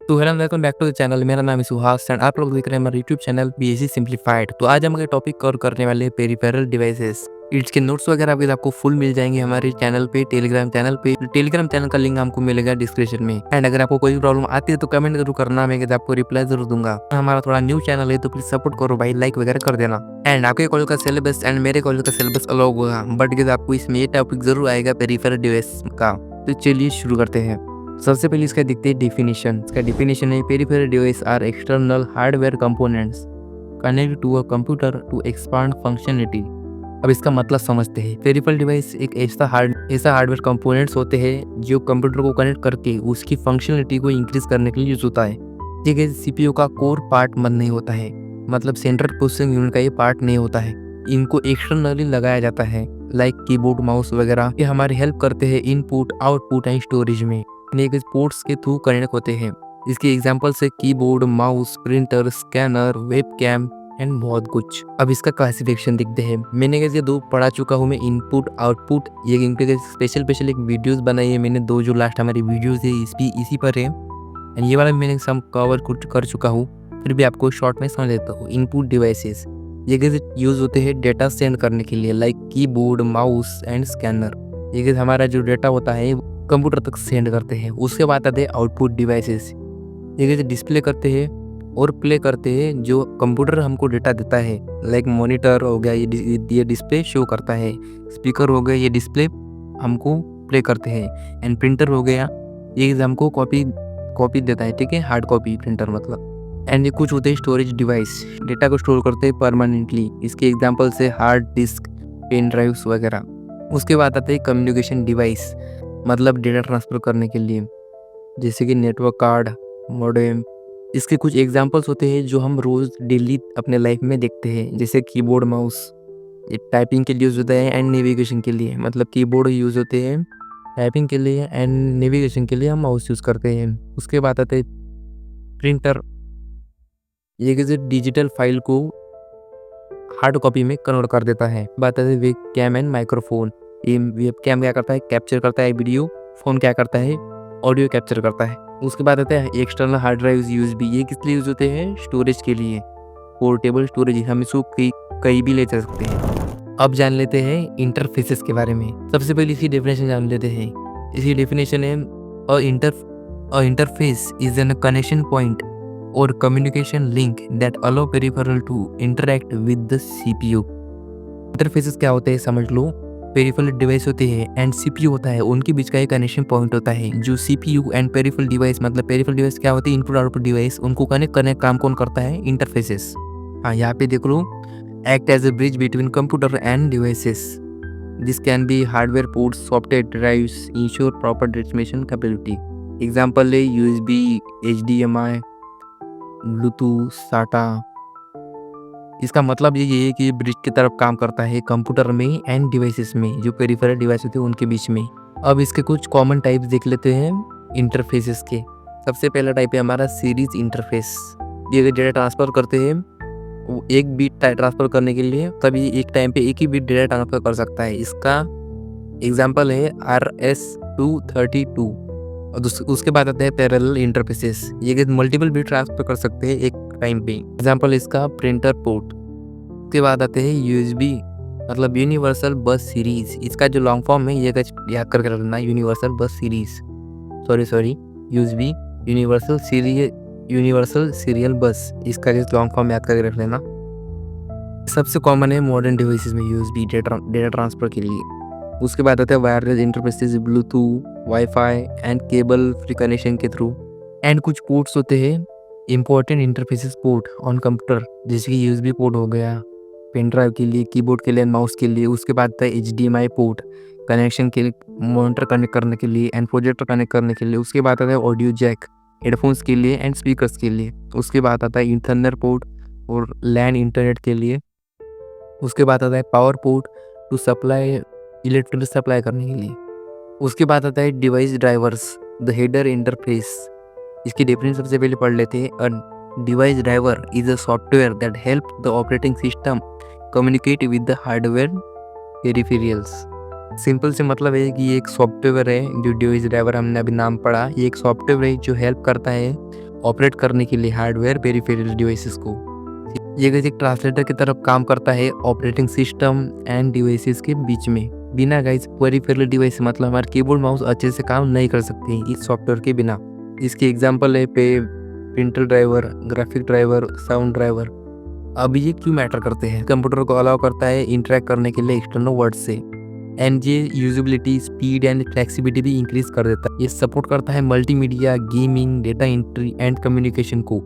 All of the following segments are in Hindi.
तो hello welcome back to the channel. मेरा नाम है सुहास एंड आप लोग देख रहे हैं हमारा यूट्यूब चैनल बीएससी सिंप्लीफाइड। तो आज हम अगर टॉपिक कवर करने वाले हैं पेरिफेरल डिवाइसेस। इसके नोट्स वगैरह भी आपको फुल मिल जाएंगे हमारे चैनल पे, टेलीग्राम चैनल पे। टेलीग्राम चैनल का लिंक आपको मिलेगा डिस्क्रिप्शन में। एंड अगर आपको कोई प्रॉब्लम आती है तो कमेंट जरूर करना, मैं आपको रिप्लाई जरूर दूंगा। हमारा थोड़ा न्यू चैनल है तो प्लीज सपोर्ट करो भाई, लाइक वगैरह कर देना। एंड आपके कॉलेज का सिलेबस एंड मेरे कॉलेज का सिलेबस अलग होगा, बट आपको इसमें ये टॉपिक जरूर आएगा पेरिफेरल डिवाइस का। तो चलिए शुरू करते हैं। सबसे पहले इसका देखते हैं डेफिनेशन। इसका डेफिनेशन है peripheral device are external hardware components connect to a computer to expand functionality. अब इसका मतलब समझते हैं। पेरिफेरल डिवाइस एक ऐसा हार्डवेयर कंपोनेंट्स होते हैं जो कंप्यूटर को कनेक्ट करके उसकी फंक्शनलिटी को इंक्रीज करने के लिए यूज होता है। ठीक है, सीपीयू का कोर पार्ट मत नहीं होता है, मतलब सेंट्रल प्रोसेसिंग यूनिट का ये पार्ट नहीं होता है। इनको एक्सटर्नली लगाया जाता है, लाइक कीबोर्ड माउस वगैरह। ये हमारी हेल्प करते हैं इनपुट आउटपुट एंड स्टोरेज में। पोर्ट्स के थ्रू कनेक्ट होते हैं। इसके एग्जांपल से keyboard, mouse, printer, scanner, webcam and बहुत कुछ। अब इसका क्लासिफिकेशन देखते हैं। मैंने ये दो पढ़ा चुका हूँ मैं, इनपुट आउटपुट। ये इनके स्पेशल एक वीडियोस बनाई है मैंने, दो जो लास्ट हमारी वीडियोस है इसी पर है। एंड ये वाला मैंने सब कवर कर चुका हूँ, फिर भी आपको शॉर्ट में समझ लेता हूँ। इनपुट डिवाइसेस ये यूज होते हैं डेटा सेंड करने के लिए, like keyboard, mouse and scanner. ये हमारा जो डेटा होता है कंप्यूटर तक सेंड करते हैं। उसके बाद आते हैं आउटपुट डिवाइसेस। ये डिस्प्ले करते हैं और प्ले करते हैं जो कंप्यूटर हमको डेटा देता है, लाइक मॉनिटर हो गया, ये डिस्प्ले शो करता है। स्पीकर हो गया, ये डिस्प्ले हमको प्ले करते हैं। एंड प्रिंटर हो गया, ये हमको कॉपी देता है। ठीक है, हार्ड कॉपी प्रिंटर मतलब। एंड ये कुछ होते हैं स्टोरेज डिवाइस, डेटा को स्टोर करते हैं परमानेंटली। इसके एग्जाम्पल से हार्ड डिस्क, पेन ड्राइव्स वगैरह। उसके बाद आते हैं कम्युनिकेशन डिवाइस, मतलब डेटा ट्रांसफ़र करने के लिए, जैसे कि नेटवर्क कार्ड, मॉडेम। इसके कुछ एग्जांपल्स होते हैं जो हम रोज़ डेली अपने लाइफ में देखते हैं, जैसे कीबोर्ड, माउस। ये टाइपिंग के लिए यूज़ होता है एंड नेविगेशन के लिए, मतलब कीबोर्ड यूज़ होते हैं टाइपिंग के लिए एंड नेविगेशन के लिए हम माउस यूज़ करते हैं। उसके बाद आते हैं प्रिंटर। ये किसी डिजिटल फाइल को हार्ड कॉपी में कन्वर्ट कर देता है। बात आती है वेबकैम एंड माइक्रोफोन। ये वेबकैम क्या करता है, कैप्चर करता है वीडियो। फोन क्या करता है, ऑडियो कैप्चर करता है। उसके बाद आता है एक्सटर्नल हार्ड ड्राइव यूएसबी। ये किस लिए यूज होते हैं, स्टोरेज के लिए, पोर्टेबल स्टोरेज। हम इसको कहीं भी ले जा सकते हैं। अब जान लेते हैं इंटरफेसेस के बारे में। सबसे पहले इसकी डेफिनेशन जान लेते हैं। इसकी डेफिनेशन है a interface is an connection point और communication link that allow peripheral to interact with the CPU. Interfaces क्या होते हैं समझ लो। पेरिफेरल डिवाइस होते हैं एंड सीपीयू होता है, उनके बीच का एक कनेक्शन पॉइंट होता है। जो सीपीयू एंड पेरिफेरल डिवाइस, मतलब पेरिफेरल डिवाइस क्या होती है, इनपुट आउटपुट डिवाइस, उनको कनेक्ट करने का काम कौन करता है, इंटरफेसेस। हाँ, यहाँ पे देख लो, act as a bridge between computer and devices. This can be hardware ports, software drives, ensure proper transmission capability. Example है यूएसबी, एचडीएमआई, ब्लूटूथ, साटा। इसका मतलब ये है कि ब्रिज की तरफ काम करता है कंप्यूटर में एंड डिवाइसेस में, जो पेरिफेरल डिवाइस होते हैं उनके बीच में। अब इसके कुछ कॉमन टाइप्स देख लेते हैं इंटरफेसेस के। सबसे पहला टाइप है हमारा सीरीज इंटरफेस। ये डेटा ट्रांसफर करते हैं, एक बीट ट्रांसफर करने के लिए तभी एक टाइम पे एक ही बीट डेटा ट्रांसफर कर सकता है। इसका एग्जाम्पल है RS-232। और उसके बाद आते हैं पैरेलल इंटरफेसेस। ये मल्टीपल बीट ट्रांसफर कर सकते हैं एक टाइम पे। एग्जाम्पल इसका प्रिंटर पोर्ट। उसके बाद आते हैं यूएसबी, मतलब यूनिवर्सल बस सीरीज। इसका जो लॉन्ग फॉर्म है ये याद करके रखना, यूनिवर्सल बस series. Sorry USB, universal serial बस। इसका जो लॉन्ग फॉर्म याद करके रख लेना। सबसे कॉमन है मॉडर्न डिवाइसेस में यूएसबी डेटा ट्रांसफर के लिए। उसके बाद आते हैं wireless interfaces, Bluetooth, wifi and cable free connection के थ्रू। एंड कुछ पोर्ट्स होते हैं important interfaces port on computer, जैसे कि यूएसबी पोर्ट हो गया पेन ड्राइव के लिए, कीबोर्ड के लिए, माउस के लिए। उसके बाद आता है एचडीएमआई पोर्ट, कनेक्शन के लिए, मॉनिटर कनेक्ट करने के लिए एंड प्रोजेक्टर कनेक्ट करने के लिए। उसके बाद आता है ऑडियो जैक, हेडफोन्स के लिए एंड स्पीकर्स के लिए। उसके बाद आता है ईथरनेट पोर्ट और लैन इंटरनेट के लिए। उसके बाद आता है power port to supply, electric supply करने के लिए। उसके बाद आता है device drivers, the header interface. इसकी डेफिनेशन सबसे पहले पढ़ लेते हैं। A device driver is a software that help the operating system communicate with the hardware peripherals. Simple से मतलब है कि ये एक सॉफ्टवेयर है। जो डिवाइस ड्राइवर हमने अभी नाम पढ़ा, ये एक सॉफ्टवेयर है जो हेल्प करता है ऑपरेट करने के लिए हार्डवेयर पेरिफेरल डिवाइसेस को। ये गाइस एक ट्रांसलेटर की तरफ काम करता है ऑपरेटिंग सिस्टम एंड डिवाइसेस के बीच में। बिना गाइस पेरिफेरल डिवाइस मतलब हमारे कीबोर्ड माउस अच्छे से काम नहीं कर सकते हैं इस सॉफ्टवेयर के बिना। इसके एग्जांपल है printer driver, graphic driver, sound driver. अब ये क्यों मैटर करते हैं? कंप्यूटर को अलाउ करता है इंटरेक्ट करने के लिए एक्सटर्नल वर्ड से, एंड ये यूजेबिलिटी, स्पीड एंड फ्लेक्सिबिलिटी भी इंक्रीज कर देता है। ये सपोर्ट करता है multimedia, gaming, data entry and communication को।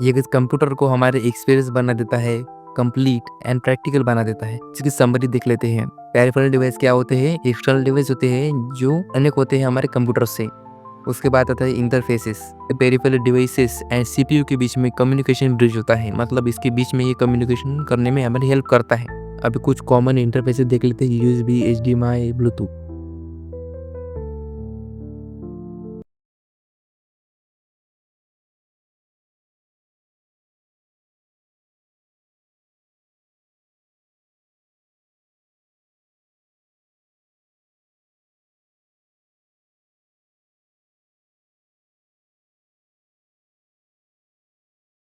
ये कंप्यूटर को हमारे एक्सपीरियंस बना देता है, कंप्लीट एंड प्रैक्टिकल बना देता है। इसकी समरी देख लेते हैं। पेरिफेरल डिवाइस क्या होते हैं? एक्सटर्नल डिवाइस होते हैं जो अनेक होते हैं हमारे कंप्यूटर से। उसके बाद आता है interfaces. Peripheral devices and CPU के बीच में कम्युनिकेशन ब्रिज होता है, मतलब इसके बीच में ये कम्युनिकेशन करने में हमारी हेल्प करता है। अभी कुछ कॉमन इंटरफेसेस देख लेते हैं, यूएसबी, एचडीएमआई, ब्लूटूथ।